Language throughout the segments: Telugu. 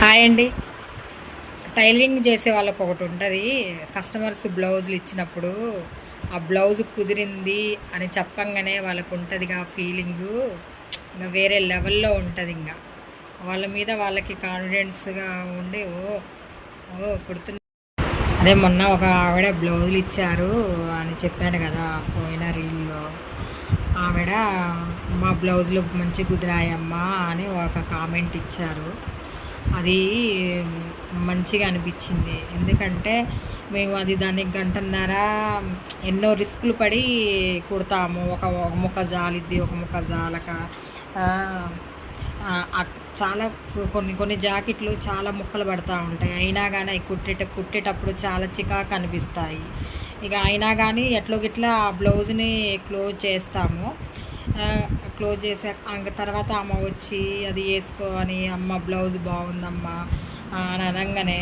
హాయ్ అండి. టైలరింగ్ చేసే వాళ్ళకి ఒకటి ఉంటుంది. కస్టమర్స్ బ్లౌజులు ఇచ్చినప్పుడు ఆ బ్లౌజ్ కుదిరింది అని చెప్పంగానే వాళ్ళకు ఉంటుందిగా ఫీలింగు, ఇంకా వేరే లెవెల్లో ఉంటుంది. ఇంకా వాళ్ళ మీద వాళ్ళకి కాన్ఫిడెన్స్గా ఉండి ఓ ఓ కుడుతున్న. అదే మొన్న ఒక ఆవిడ బ్లౌజులు ఇచ్చారు అని చెప్పాను కదా పోయిన రీల్లో. ఆవిడ మా బ్లౌజులు మంచి కుదిరాయమ్మా అని ఒక కామెంట్ ఇచ్చారు. అది మంచిగా అనిపించింది. ఎందుకంటే మేము అది దానికి గంటన్నర ఎన్నో రిస్కులు పడి కుడతాము. ఒక ముక్క జాలిద్ది, ఒక ముక్క జాలక. చాలా కొన్ని కొన్ని జాకెట్లు చాలా ముక్కలు పడుతూ ఉంటాయి. అయినా కానీ అవి కుట్టేటప్పుడు చాలా చికాకు అనిపిస్తాయి. ఇక అయినా కానీ ఎట్లో గిట్లా ఆ బ్లౌజ్ని క్లోజ్ చేస్తాము. క్లోజ్ చేసాక తర్వాత అమ్మ వచ్చి అది వేసుకో అని, అమ్మ బ్లౌజ్ బాగుందమ్మా అని అనగానే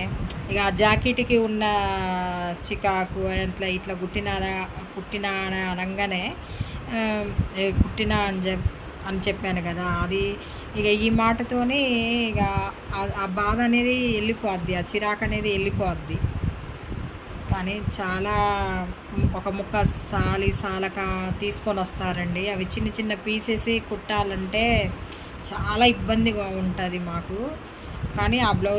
ఇక ఆ జాకెట్కి ఉన్న చికాకు అట్లా ఇట్లా కుట్టినా అని అనగానే కుట్టినా అని చెప్పాను కదా. అది ఇక ఈ మాటతోనే ఇక ఆ బాధ అనేది వెళ్ళిపోద్ది, ఆ చిరాకు అనేది వెళ్ళిపోద్ది. కానీ చాలా ఒక ముక్క సాలక తీసుకొని వస్తారండి. అవి చిన్న చిన్న పీసెస్ కుట్టాలంటే చాలా ఇబ్బందిగా ఉంటుంది మాకు. కానీ ఆ బ్లౌజ్